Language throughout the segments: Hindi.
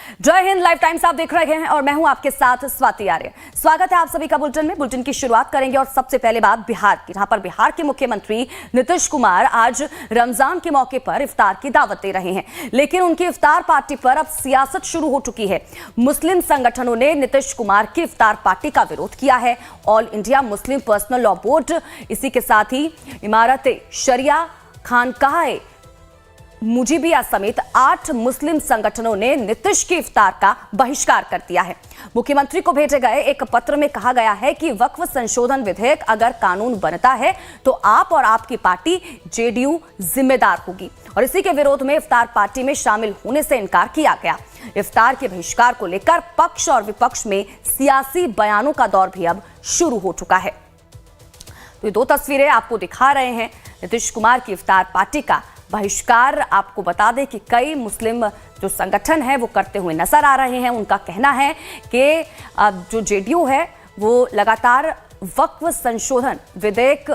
जय हिंद। लाइव टाइम्स आप देख रहे हैं और मैं हूं आपके साथ स्वाति आर्य। स्वागत है आप सभी का बुलेटिन में। बुलेटिन की शुरुआत करेंगे और सबसे पहले बात बिहार की, जहां पर बिहार के मुख्यमंत्री नीतीश कुमार आज रमजान के मौके पर इफ्तार की दावत दे रहे हैं, लेकिन उनकी इफ्तार पार्टी पर अब सियासत शुरू हो चुकी है। मुस्लिम संगठनों ने नीतीश कुमार की इफ्तार पार्टी का विरोध किया है। All India Muslim personal law board, इसी के साथ ही इमारत शरिया, खानकाह मुजीबिया समेत 8 मुस्लिम संगठनों ने नीतीश की इफ्तार का बहिष्कार कर दिया है। मुख्यमंत्री को भेजे गए एक पत्र में कहा गया है कि वक्फ संशोधन विधेयक अगर कानून बनता है तो आप और आपकी पार्टी जेडीयू जिम्मेदार होगी, और इसी के विरोध में इफ्तार पार्टी में शामिल होने से इनकार किया गया। इफ्तार के बहिष्कार को लेकर पक्ष और विपक्ष में सियासी बयानों का दौर भी अब शुरू हो चुका है। तो ये दो तस्वीरें आपको दिखा रहे हैं नीतीश कुमार की इफ्तार पार्टी का बहिष्कार। आपको बता दें कि कई मुस्लिम जो संगठन है वो करते हुए नजर आ रहे हैं। उनका कहना है कि जो जेडीयू है वो लगातार वक्फ संशोधन विधेयक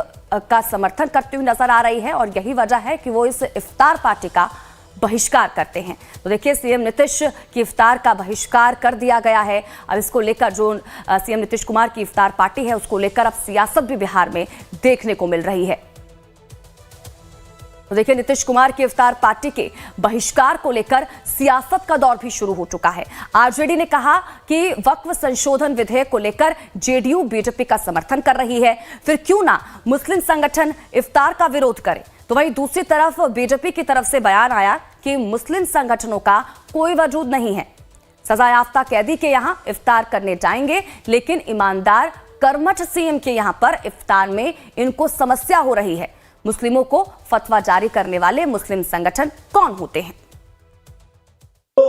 का समर्थन करती हुई नजर आ रही है, और यही वजह है कि वो इस इफ्तार पार्टी का बहिष्कार करते हैं। तो देखिए, सीएम नीतीश की इफ्तार का बहिष्कार कर दिया गया है। अब इसको लेकर जो सीएम नीतीश कुमार की इफ्तार पार्टी है उसको लेकर अब सियासत भी बिहार में देखने को मिल रही है। तो देखिए, नीतीश कुमार की इफ्तार पार्टी के बहिष्कार को लेकर सियासत का दौर भी शुरू हो चुका है। आरजेडी ने कहा कि वक्फ संशोधन विधेयक को लेकर जेडीयू बीजेपी का समर्थन कर रही है, फिर क्यों ना मुस्लिम संगठन इफ्तार का विरोध करे। तो वहीं दूसरी तरफ बीजेपी की तरफ से बयान आया कि मुस्लिम संगठनों का कोई वजूद नहीं है। सजायाफ्ता कैदी के यहां इफ्तार करने जाएंगे, लेकिन ईमानदार कर्मठ सीएम के यहां पर इफ्तार में इनको समस्या हो रही है। मुस्लिमों को फतवा जारी करने वाले मुस्लिम संगठन कौन होते हैं? तो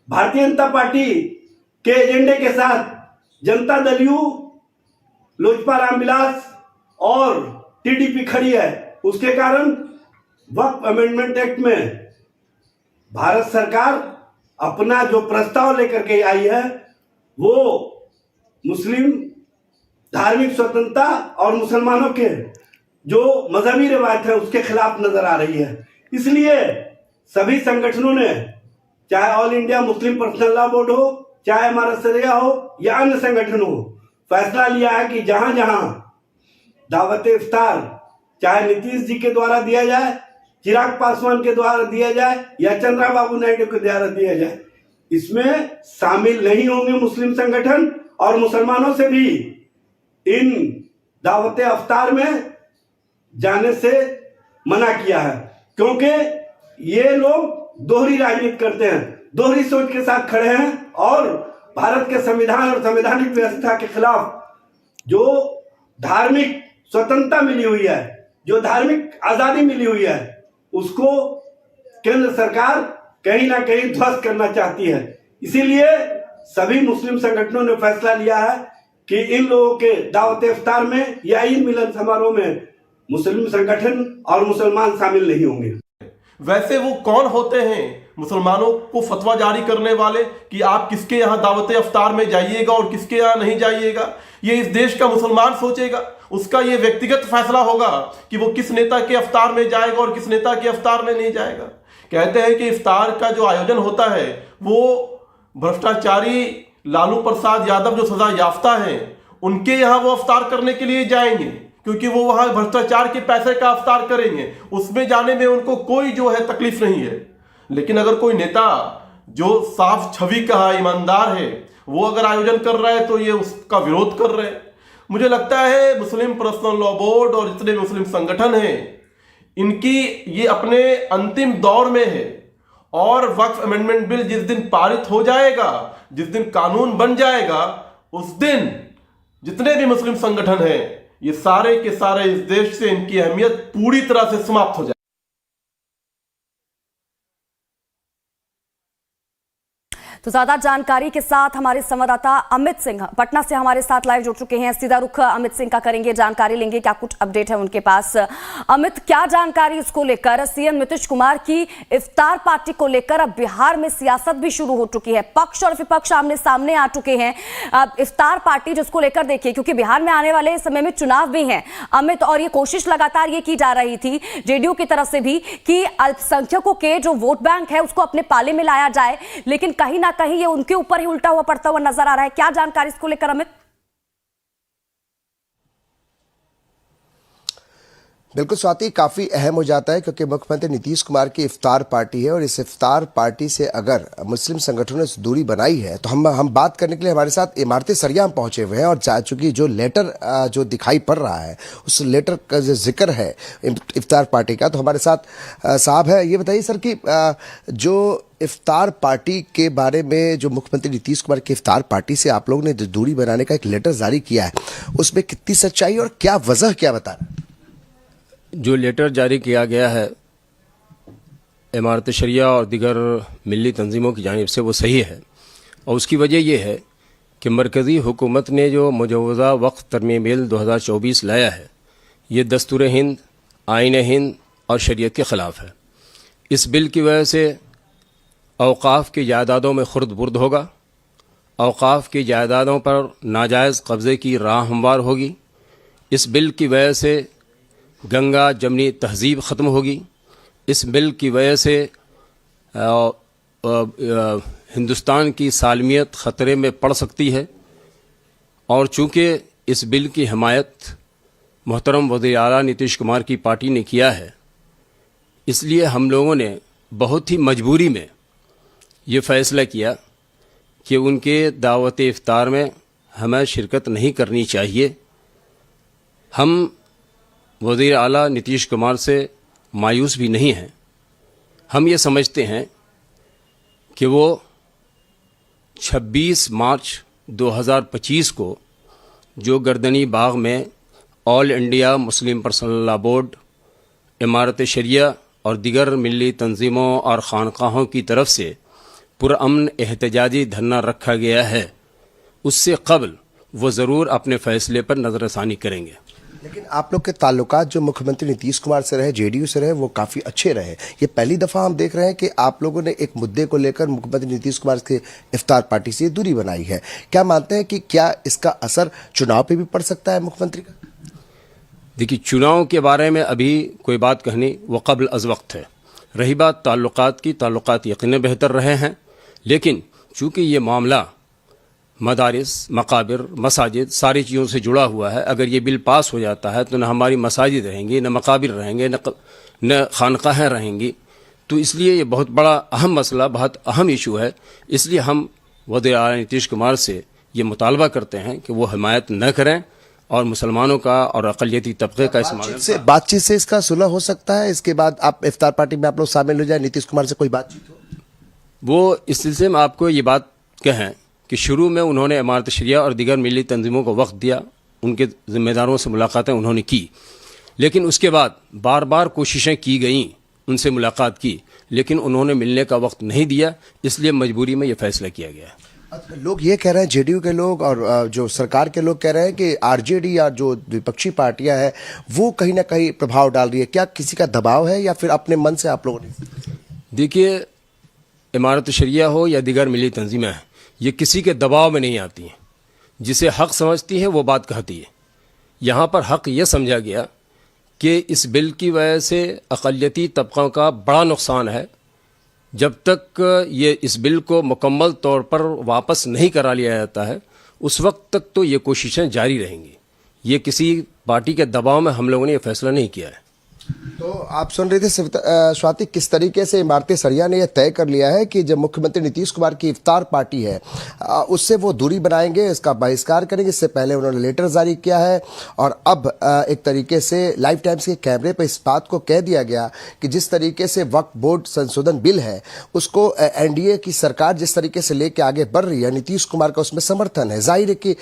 भारतीय जनता पार्टी के एजेंडे के साथ जनता दल यू, लोजपा रामविलास और टीडीपी खड़ी है। उसके कारण वक्फ अमेंडमेंट एक्ट में भारत सरकार अपना जो प्रस्ताव लेकर के आई है वो मुस्लिम धार्मिक स्वतंत्रता और मुसलमानों के जो मजहबी रिवायत है उसके खिलाफ नजर आ रही है। इसलिए सभी संगठनों ने, चाहे all India Muslim personal law board हो, चाहे हमारा शरिया हो या अन्य संगठन हो, फैसला लिया है कि जहां जहां दावत इफ्तार चाहे नीतीश जी के द्वारा दिया जाए, चिराग पासवान के द्वारा दिया जाए या चंद्रबाबू नायडू के द्वारा दिया जाए, इसमें शामिल नहीं होंगे मुस्लिम संगठन, और मुसलमानों से भी इन दावत इफ्तार में जाने से मना किया है, क्योंकि ये लोग दोहरी राजनीति करते हैं, दोहरी सोच के साथ खड़े हैं और भारत के संविधान और संवैधानिक व्यवस्था के खिलाफ जो धार्मिक स्वतंत्रता मिली हुई है, जो धार्मिक आजादी मिली हुई है, उसको केंद्र सरकार कहीं ना कहीं ध्वस्त करना चाहती है। इसीलिए सभी मुस्लिम संगठनों ने फैसला लिया है कि इन लोगों के दावत इफ्तार में या ईद मिलन समारोह में मुस्लिम संगठन और मुसलमान शामिल नहीं होंगे। वैसे वो कौन होते हैं मुसलमानों को फतवा जारी करने वाले कि आप किसके यहाँ दावत इफ्तार में जाइएगा और किसके यहाँ नहीं जाइएगा? ये इस देश का मुसलमान सोचेगा, उसका ये व्यक्तिगत फैसला होगा कि वो किस नेता के इफ्तार में जाएगा और किस नेता के इफ्तार में नहीं जाएगा। कहते हैं कि इफ्तार का जो आयोजन होता है वो भ्रष्टाचारी लालू प्रसाद यादव जो सजा याफ्ता है उनके यहाँ वो इफ्तार करने के लिए जाएंगे, क्योंकि वो वहां भ्रष्टाचार के पैसे का इफ्तार करेंगे, उसमें जाने में उनको कोई जो है तकलीफ नहीं है। लेकिन अगर कोई नेता जो साफ छवि का है, ईमानदार है, वो अगर आयोजन कर रहा है तो ये उसका विरोध कर रहे हैं। मुझे लगता है मुस्लिम पर्सनल लॉ बोर्ड और जितने मुस्लिम संगठन हैं इनकी ये अपने अंतिम दौर में है, और वक्फ अमेंडमेंट बिल जिस दिन पारित हो जाएगा, जिस दिन कानून बन जाएगा, उस दिन जितने भी मुस्लिम संगठन हैं ये सारे के सारे इस देश से इनकी अहमियत पूरी तरह से समाप्त हो जाए। तो ज्यादा जानकारी के साथ हमारे संवाददाता अमित सिंह पटना से हमारे साथ लाइव जुड़ चुके हैं। सीधा रुख अमित सिंह का करेंगे, जानकारी लेंगे क्या कुछ अपडेट है उनके पास। अमित, क्या जानकारी इसको लेकर? सीएम नीतीश कुमार की इफ्तार पार्टी को लेकर अब बिहार में सियासत भी शुरू हो चुकी है, पक्ष और विपक्ष आमने सामने आ चुके हैं। अब इफ्तार पार्टी जिसको लेकर देखिए, क्योंकि बिहार में आने वाले समय में चुनाव भी हैं अमित, और ये कोशिश लगातार ये की जा रही थी जेडीयू की तरफ से भी कि अल्पसंख्यकों के जो वोट बैंक है उसको अपने पाले में लाया जाए, लेकिन कहीं ना कहीं ये उनके ऊपर ही उल्टा हुआ पड़ता हुआ नजर आ रहा है। क्या जानकारी इसको लेकर अमित? बिल्कुल स्वाति, काफ़ी अहम हो जाता है क्योंकि मुख्यमंत्री नीतीश कुमार की इफ्तार पार्टी है और इस इफ्तार पार्टी से अगर मुस्लिम संगठनों ने दूरी बनाई है तो हम बात करने के लिए हमारे साथ इमारत सरिया हम पहुंचे हुए हैं और चूंकि जो लेटर जो दिखाई पड़ रहा है उस लेटर का जो जिक्र है इफ्तार पार्टी का, तो हमारे साथ साहब है। ये बताइए सर कि जो इफ्तार पार्टी के बारे में जो मुख्यमंत्री नीतीश कुमार की इफ्तार पार्टी से आप लोगों ने दूरी बनाने का एक लेटर जारी किया है, उसमें कितनी सच्चाई और क्या वजह क्या बता रहा है? जो लेटर जारी किया गया है इमारत शरिया और दिगर मिली तंजीमों की जानिब से वो सही है, और उसकी वजह यह है कि मरकज़ी हुकूमत ने जो मुजव्वज़ा वक्फ़ तरमीम बिल 2024 लाया है, ये दस्तूर हिंद, आईन हिंद और शरीयत के ख़िलाफ़ है। इस बिल की वजह से औक़ाफ़ की जायदादों में खुर्द बुर्द होगा, औक़ाफ़ की जायदादों पर नाजायज़ कब्ज़े की राह हमवार होगी। इस बिल की वजह से गंगा जमनी तहज़ीब ख़त्म होगी। इस बिल की वजह से हिंदुस्तान की सालमियत ख़तरे में पड़ सकती है, और चूँकि इस बिल की हिमायत मोहतरम वज़ीर आला नीतीश कुमार की पार्टी ने किया है, इसलिए हम लोगों ने बहुत ही मजबूरी में ये फ़ैसला किया कि उनके दावत इफ्तार में हमें शिरकत नहीं करनी चाहिए। हम वज़ीर आला नीतीश कुमार से मायूस भी नहीं हैं। हम ये समझते हैं कि वो 26 मार्च 2025 को जो गर्दनी बाग में all India Muslim personal law board, इमारत शरिया और दिगर मिली तंजीमों और खानकाहों की तरफ से पुरअमन एहतजाजी धरना रखा गया है, उससे कबल वो ज़रूर अपने फ़ैसले पर नज़रसानी करेंगे। लेकिन आप लोग के ताल्लुकात जो मुख्यमंत्री नीतीश कुमार से रहे, जेडीयू से रहे, वो काफ़ी अच्छे रहे। ये पहली दफ़ा हम देख रहे हैं कि आप लोगों ने एक मुद्दे को लेकर मुख्यमंत्री नीतीश कुमार के इफ्तार पार्टी से दूरी बनाई है। क्या मानते हैं कि क्या इसका असर चुनाव पे भी पड़ सकता है मुख्यमंत्री का? देखिए, चुनाव के बारे में अभी कोई बात कहनी वो कबल अज़ वक्त है। रही बात ताल्लुकात की, ताल्लुकात यकीनन बेहतर रहे हैं, लेकिन चूँकि ये मामला मदारिस, मकाबिर, मसाजिद सारी चीज़ों से जुड़ा हुआ है, अगर ये बिल पास हो जाता है तो न हमारी मसाजिद रहेंगी, न मकाबिर रहेंगे, न खानकाहें रहेंगी। तो इसलिए ये बहुत बड़ा अहम मसला, बहुत अहम इशू है। इसलिए हम वज़ीर आला नीतीश कुमार से ये मुतालबा करते हैं कि वो हिमायत न करें और मुसलमानों का और अक़लियती तबक़े का बातचीत से इसका सुलह हो सकता है। इसके बाद आप इफ्तार पार्टी में आप लोग शामिल हो जाए, नीतीश कुमार से कोई बातचीत हो? वो इस सिलसिले में आपको ये बात कहें कि शुरू में उन्होंने इमारत शरिया और दीगर मिली तंजीमों को वक्त दिया, उनके ज़िम्मेदारों से मुलाकातें उन्होंने की, लेकिन उसके बाद बार बार कोशिशें की गईं उनसे मुलाकात की, लेकिन उन्होंने मिलने का वक्त नहीं दिया। इसलिए मजबूरी में ये फैसला किया गया। लोग ये कह रहे हैं, जेडीयू के लोग और जो सरकार के लोग कह रहे हैं कि आरजेडी या जो विपक्षी पार्टियां हैं वो कहीं ना कहीं प्रभाव डाल रही है। क्या किसी का दबाव है या फिर अपने मन से आप लोगों ने? देखिए, इमारत शरिया हो या दीगर मिली तंजीमें हैं, ये किसी के दबाव में नहीं आती हैं। जिसे हक़ समझती है वो बात कहती है। यहाँ पर हक़ ये समझा गया कि इस बिल की वजह से अक़लियती तबक़ों का बड़ा नुकसान है। जब तक ये इस बिल को मुकम्मल तौर पर वापस नहीं करा लिया जाता है, उस वक्त तक तो ये कोशिशें जारी रहेंगी। ये किसी पार्टी के दबाव में हम लोगों ने ये फैसला नहीं किया है। तो आप सुन रहे थे स्वाति, किस तरीके से इमारत सरिया ने यह तय कर लिया है कि जब मुख्यमंत्री नीतीश कुमार की इफ्तार पार्टी है उससे वो दूरी बनाएंगे, इसका बहिष्कार करेंगे। इससे पहले उन्होंने लेटर जारी किया है और अब एक तरीके से लाइव टाइम्स के कैमरे पर इस बात को कह दिया गया कि जिस तरीके से वक्फ बोर्ड संशोधन बिल है उसको एनडीए की सरकार जिस तरीके से लेके आगे बढ़ रही है, नीतीश कुमार का उसमें समर्थन है। जाहिर है कि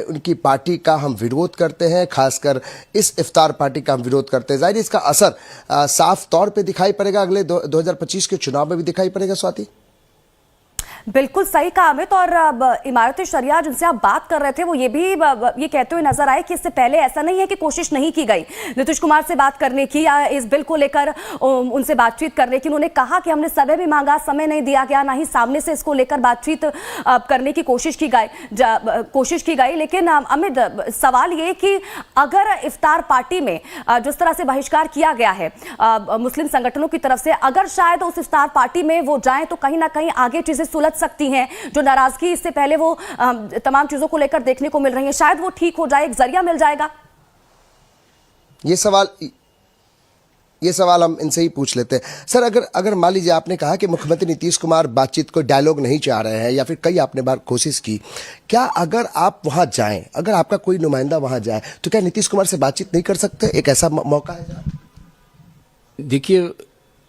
उनकी पार्टी का हम विरोध करते हैं, खासकर इस इफ्तार पार्टी का हम विरोध करते हैं। जाहिर इसका असर साफ तौर पे दिखाई पड़ेगा, अगले 2025 के चुनाव में भी दिखाई पड़ेगा। स्वाति, बिल्कुल सही कहा अमित। और अब इमारत शरिया जिनसे आप बात कर रहे थे वो ये भी ये कहते हुए नजर आए कि इससे पहले ऐसा नहीं है कि कोशिश नहीं की गई नीतीश कुमार से बात करने की या इस बिल को लेकर उनसे बातचीत करने की। उन्होंने कहा कि हमने समय भी मांगा, समय नहीं दिया गया, ना ही सामने से इसको लेकर बातचीत करने की कोशिश की गई। लेकिन अमित, सवाल ये कि अगर इफ्तार पार्टी में जिस तरह से बहिष्कार किया गया है मुस्लिम संगठनों की तरफ से, अगर शायद उस इफ्तार पार्टी में वो जाएं तो कहीं ना कहीं आगे चीजें सुलझ सकती हैं। जो नाराजगी इससे पहले वो तमाम चीजों को लेकर देखने को मिल रही है, शायद वो ठीक हो जाए, एक जरिया मिल जाएगा। ये सवाल हम इनसे ही पूछ लेते हैं। सर, अगर मान लीजिए आपने कहा कि मुख्यमंत्री नीतीश कुमार बातचीत को डायलॉग नहीं चाह रहे हैं या फिर कई आपने बार कोशिश की, क्या अगर आप वहां जाएं, अगर आपका कोई नुमाइंदा वहां जाए तो क्या नीतीश कुमार से बातचीत नहीं कर सकते? एक ऐसा मौका है? देखिए,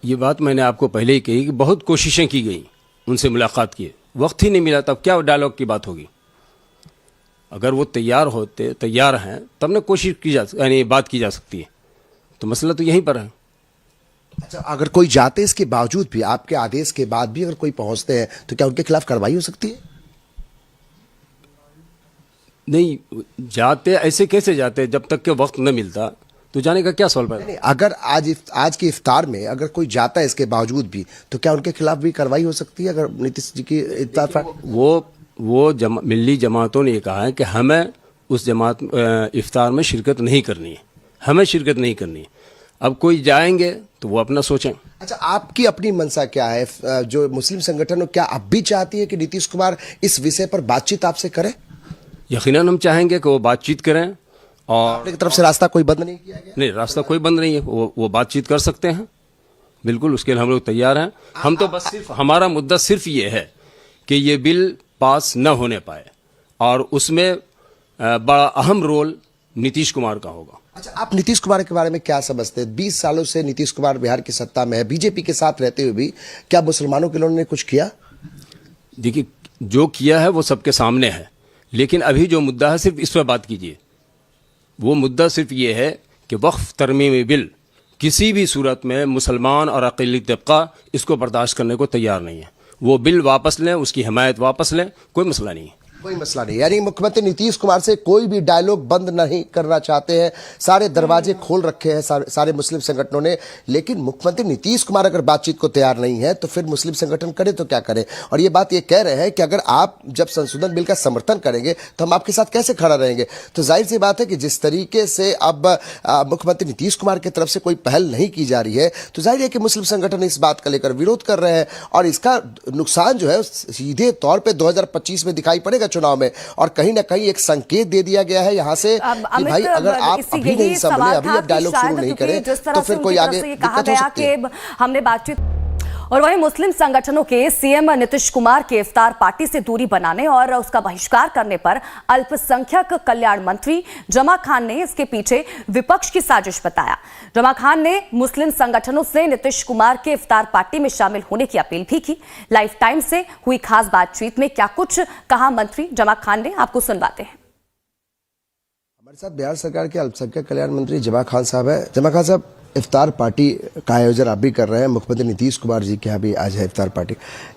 ये बात मैंने आपको पहले ही कही कि बहुत कोशिशें की गई, उनसे मुलाकात की, वक्त ही नहीं मिला, तब क्या डायलॉग की बात होगी। अगर वो तैयार हैं तब ना कोशिश की यानी बात की जा सकती है। तो मसला तो यहीं पर है। अच्छा, अगर कोई जाते इसके बावजूद भी, आपके आदेश के बाद भी अगर कोई पहुंचते हैं तो क्या उनके खिलाफ कार्रवाई हो सकती है? नहीं जाते, ऐसे कैसे जाते जब तक के वक्त न मिलता, तो जाने का क्या सवाल पैदा? नहीं, अगर आज की इफ्तार में अगर कोई जाता है इसके बावजूद भी तो क्या उनके खिलाफ भी कार्रवाई हो सकती है? अगर नीतीश जी की इफ्तार मिल्ली जमातों ने कहा है कि हमें उस इफ्तार में शिरकत नहीं करनी है, हमें शिरकत नहीं करनी है। अब कोई जाएंगे तो वो अपना सोचें। अच्छा, आपकी अपनी मंशा क्या है? जो मुस्लिम संगठन क्या अब भी चाहती है कि नीतीश कुमार इस विषय पर बातचीत आपसे करें? यकीनन हम चाहेंगे कि वो बातचीत करें। और अपनी तरफ से रास्ता कोई बंद नहीं किया गया? नहीं, रास्ता कोई बंद नहीं है, वो बातचीत कर सकते हैं, बिल्कुल, उसके लिए हम लोग तैयार हैं। हम तो बस सिर्फ हमारा मुद्दा सिर्फ ये है कि ये बिल पास न होने पाए और उसमें बड़ा अहम रोल नीतीश कुमार का होगा। अच्छा, आप नीतीश कुमार के बारे में क्या समझते हैं? 20 सालों से नीतीश कुमार बिहार की सत्ता में है, बीजेपी के साथ रहते हुए भी क्या मुसलमानों के लिए उन्होंने कुछ किया? देखिए, जो किया है वो सबके सामने है, लेकिन अभी जो मुद्दा है सिर्फ इस पर बात कीजिए। वो मुद्दा सिर्फ ये है कि वक्फ तरमीमी बिल किसी भी सूरत में मुसलमान और अक़ली तबका इसको बर्दाश्त करने को तैयार नहीं है। वो बिल वापस लें, उसकी हिमायत वापस लें, कोई मसला नहीं है। कोई मसला नहीं, यानी मुख्यमंत्री नीतीश कुमार से कोई भी डायलॉग बंद नहीं करना चाहते हैं। सारे दरवाजे खोल रखे हैं सारे मुस्लिम संगठनों ने। लेकिन मुख्यमंत्री नीतीश कुमार अगर बातचीत को तैयार नहीं है तो फिर मुस्लिम संगठन करे तो क्या करे? और ये बात ये कह रहे हैं कि अगर आप जब संशोधन बिल का समर्थन करेंगे तो हम आपके साथ कैसे खड़ा रहेंगे। तो जाहिर सी बात है कि जिस तरीके से अब मुख्यमंत्री नीतीश कुमार की तरफ से कोई पहल नहीं की जा रही है तो जाहिर है कि मुस्लिम संगठन इस बात का लेकर विरोध कर रहे हैं और इसका नुकसान जो है सीधे तौर पर 2025 में दिखाई पड़ेगा चुनाव में। और कहीं ना कहीं एक संकेत दे दिया गया है यहां से कि भाई अगर आप अभी नहीं संभले, अभी आप डायलॉग शुरू नहीं करें तो फिर कोई आगे दिक्कत हो सकती है। हमने बातचीत। और वहीं मुस्लिम संगठनों के सीएम नीतीश कुमार के इफ्तार पार्टी से दूरी बनाने और उसका बहिष्कार करने पर अल्पसंख्यक कल्याण मंत्री जमा खान ने इसके पीछे विपक्ष की साजिश बताया। जमा खान ने मुस्लिम संगठनों से नीतीश कुमार के इफ्तार पार्टी में शामिल होने की अपील भी की। लाइफ टाइम से हुई खास बातचीत में क्या कुछ कहा मंत्री जमा खान ने, आपको सुनवाते हैं। हमारे साथ बिहार सरकार के अल्पसंख्यक कल्याण मंत्री जमा खान साहब है। जमा खान साहब, इफ्तार पार्टी का आयोजन आप भी कर रहे हैं, मुख्यमंत्री नीतीश कुमार जी के यहाँ भी आज है इफ्तार पार्टी।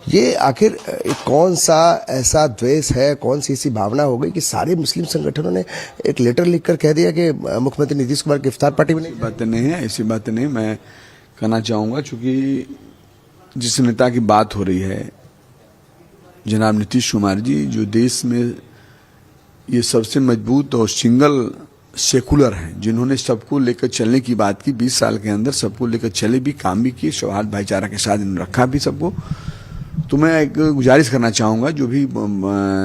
ये आखिर कौन सा ऐसा द्वेष है, कौन सी ऐसी भावना हो गई कि सारे मुस्लिम संगठनों ने एक लेटर लिखकर कह दिया कि मुख्यमंत्री नीतीश कुमार की इफ्तार पार्टी में नहीं? बातें नहीं है, ऐसी बातें नहीं। मैं कहना चाहूँगा चूँकि जिस नेता की बात हो रही है जनाब नीतीश कुमार जी, जो देश में ये सबसे मजबूत और सिंगल सेकुलर हैं, जिन्होंने सबको लेकर चलने की बात की, 20 साल के अंदर सबको लेकर चले भी, काम भी किए, सौहार्द भाईचारा के साथ इन्होंने रखा भी सबको। तो मैं एक गुजारिश करना चाहूँगा, जो भी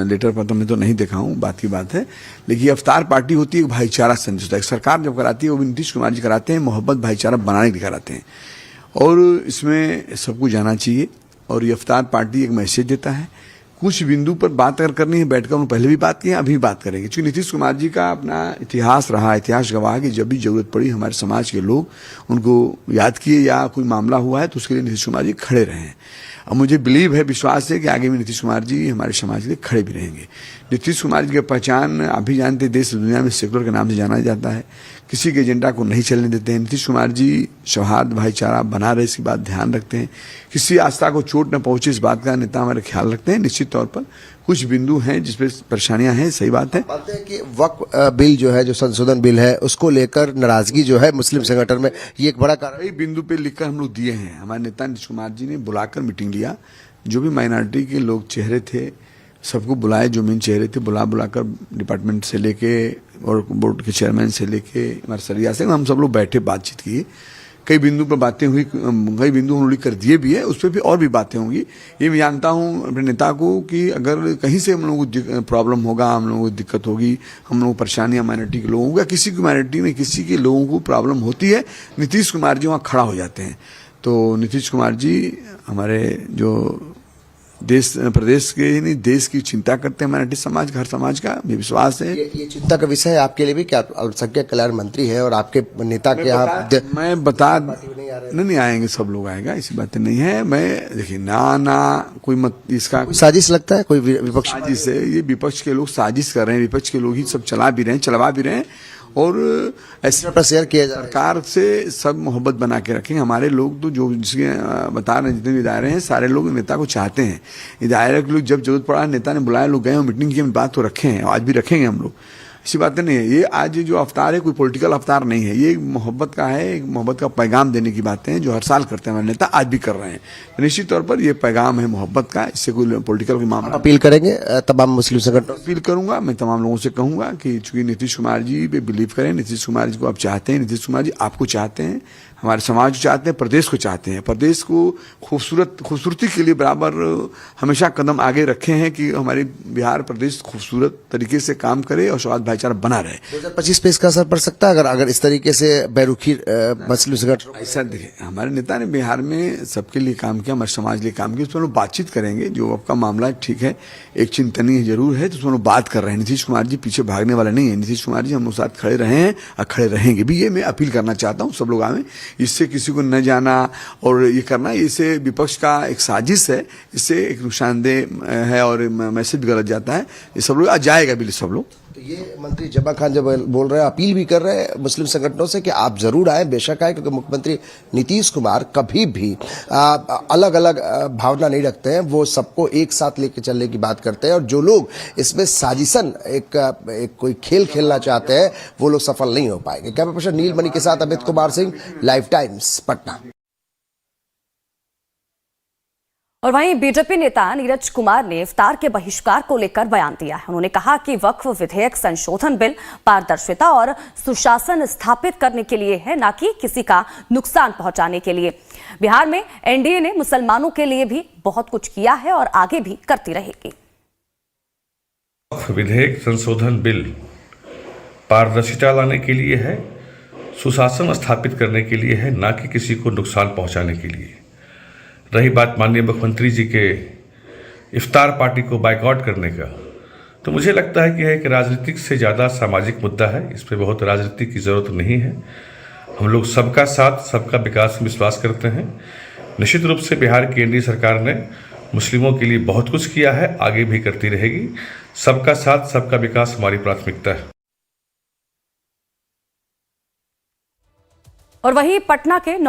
लेटर पत्र में तो नहीं देखा हूँ, बात की बात है, लेकिन अफ्तार पार्टी होती है भाईचारा संदेश होता है। सरकार जब कराती है वो भी नीतीश कुमार जी कराते हैं, मोहब्बत भाईचारा बनाने के लिए कराते हैं और इसमें सबको जाना चाहिए। और ये अफ्तार पार्टी एक मैसेज देता है। कुछ बिंदु पर बात अगर करनी है बैठकर, उन्होंने पहले भी बात की है, अभी बात करेंगे, क्योंकि नीतीश कुमार जी का अपना इतिहास रहा, इतिहास गवाह कि जब भी जरूरत पड़ी हमारे समाज के लोग उनको याद किए या कोई मामला हुआ है तो उसके लिए नीतीश कुमार जी खड़े रहे हैं। और मुझे बिलीव है, विश्वास है कि आगे भी नीतीश कुमार जी हमारे समाज के लिए खड़े भी रहेंगे। नीतीश कुमार जी की पहचान आप भी जानते, देश दुनिया में सेकुलर के नाम से जाना जाता है। किसी के एजेंडा को नहीं चलने देते हैं। नीतीश कुमार जी सौहार्द भाईचारा बना रहे, इसकी बात ध्यान रखते हैं। किसी आस्था को चोट न पहुंचे, इस बात का नेता हमारे ख्याल रखते हैं। निश्चित तौर पर कुछ बिंदु हैं जिसपे परेशानियां हैं, सही बात है। मानते हैं कि वक्फ बिल जो है, जो संशोधन बिल है, उसको लेकर नाराजगी जो है मुस्लिम संगठन में, ये एक बड़ा कारण कई बिंदु पे लिखकर हम लोग दिए हैं। हमारे नेता नीतीश कुमार जी ने बुलाकर मीटिंग लिया, जो भी माइनॉरिटी के लोग चेहरे थे सबको बुलाए, जो मेन चेहरे थे बुलाकर डिपार्टमेंट से लेके और बोर्ड के चेयरमैन से लेके हमारे सरिया से हम सब लोग बैठे, बातचीत किए। कई बिंदु पर बातें हुई, कई बिंदु हम लोग कर दिए भी है, उस पर भी और भी बातें होंगी। ये मैं जानता हूँ अपने नेता को कि अगर कहीं से हम लोगों को प्रॉब्लम होगा, हम लोगों को दिक्कत होगी, हम लोगों को परेशानियां माइनॉरिटी के लोगों को या किसी की माइनॉरिटी में किसी के लोगों को प्रॉब्लम होती है, नीतीश कुमार जी वहाँ खड़ा हो जाते हैं। तो नीतीश कुमार जी हमारे जो देश प्रदेश के ही नहीं देश की चिंता करते हैं, माइनॉरिटी समाज का, हर समाज का भी विश्वास है। ये चिंता का विषय है आपके लिए भी, क्या अल्पसंख्यक कल्याण मंत्री है और आपके नेता के यहाँ मैं बता नहीं आएंगे, सब लोग आएगा, ऐसी बातें नहीं है। मैं देखिए ना कोई मत इसका साजिश लगता है, कोई विपक्ष साजिश है, ये विपक्ष के लोग साजिश कर रहे हैं, विपक्ष के लोग ही सब चलवा भी रहे हैं और ऐसे शेयर किया जा सरकार से सब मोहब्बत बना के रखेंगे। हमारे लोग तो जो जिसके बता रहे हैं, जितने भी दायरे हैं सारे लोग नेता को चाहते हैं। ये दायरे के लोग जब जरूरत पड़ा नेता ने बुलाया, लोग गए और मीटिंग की, हम बात तो रखे हैं, आज भी रखेंगे हम लोग, ऐसी बातें नहीं है। ये आज जो अवतार है कोई पॉलिटिकल अवतार नहीं है, ये मोहब्बत का है, एक मोहब्बत का पैगाम देने की बातें हैं जो हर साल करते हैं हमारे नेता, आज भी कर रहे हैं। निश्चित तौर पर ये पैगाम है मोहब्बत का, इससे कोई पॉलिटिकल कोई मामला। अपील करेंगे तमाम मुस्लिम संगठनों, अपील करूंगा मैं तमाम लोगों से कहूंगा कि चूंकि नीतीश कुमार जी पे बिलीव करें, नीतीश कुमार जी को आप चाहते हैं, नीतीश कुमार जी आपको चाहते हैं, हमारे समाज को चाहते हैं, प्रदेश को चाहते हैं, प्रदेश को खूबसूरती के लिए बराबर हमेशा कदम आगे रखे हैं कि हमारे बिहार प्रदेश खूबसूरत तरीके से काम करे और सौहार्द भाईचारा बना रहे। 2025 पे इसका असर पड़ सकता है अगर इस तरीके से बैरुखी मुस्लिम संगठन। ऐसा देखिए, हमारे नेता ने बिहार में सबके लिए काम किया, हमारे समाज के लिए काम किया, उस पर लोग बातचीत करेंगे। जो आपका मामला ठीक है, एक चिंतनीय जरूर है, तो उसमें लोग बात कर रहे हैं। नीतीश कुमार जी पीछे भागने वाले नहीं है, नीतीश कुमार जी हम लोग साथ खड़े रहे हैं और खड़े रहेंगे भी। ये मैं अपील करना चाहता हूँ, सब लोग आवे, इससे किसी को न जाना और ये करना, इससे विपक्ष का एक साजिश है, इससे एक नुकसानदेह है और मैसेज गलत जाता है। ये सब लोग आज जाएगा बिल्कुल सब लोग। तो ये मंत्री जमा खान जब बोल रहे हैं, अपील भी कर रहे हैं मुस्लिम संगठनों से कि आप जरूर आए, बेशक आए, क्योंकि मुख्यमंत्री नीतीश कुमार कभी भी अलग अलग भावना नहीं रखते हैं, वो सबको एक साथ लेकर चलने की बात करते हैं। और जो लोग इसमें साजिशन एक कोई खेल खेलना चाहते हैं, वो लोग सफल नहीं हो पाएंगे। कैमरा पर्सन नीलमणि के साथ अमित कुमार सिंह, लाइव टाइम्स, पटना। और वहीं बीजेपी नेता नीरज कुमार ने इफ्तार के बहिष्कार को लेकर बयान दिया है। उन्होंने कहा कि वक्फ विधेयक संशोधन बिल पारदर्शिता और सुशासन स्थापित करने के लिए है, न कि किसी का नुकसान पहुंचाने के लिए। बिहार में एनडीए ने मुसलमानों के लिए भी बहुत कुछ किया है और आगे भी करती रहेगी। वक्फ विधेयक संशोधन बिल पारदर्शिता लाने के लिए है, सुशासन स्थापित करने के लिए है, न कि किसी को नुकसान पहुंचाने के लिए। रही बात माननीय मुख्यमंत्री जी के इफ्तार पार्टी को बायकॉट करने का, तो मुझे लगता है कि यह एक राजनीतिक से ज़्यादा सामाजिक मुद्दा है। इस पर बहुत राजनीति की ज़रूरत नहीं है। हम लोग सबका साथ, सबका विकास में विश्वास करते हैं। निश्चित रूप से बिहार की एनडीए सरकार ने मुस्लिमों के लिए बहुत कुछ किया है, आगे भी करती रहेगी। सबका साथ, सबका विकास हमारी प्राथमिकता है। और वहीं पटना के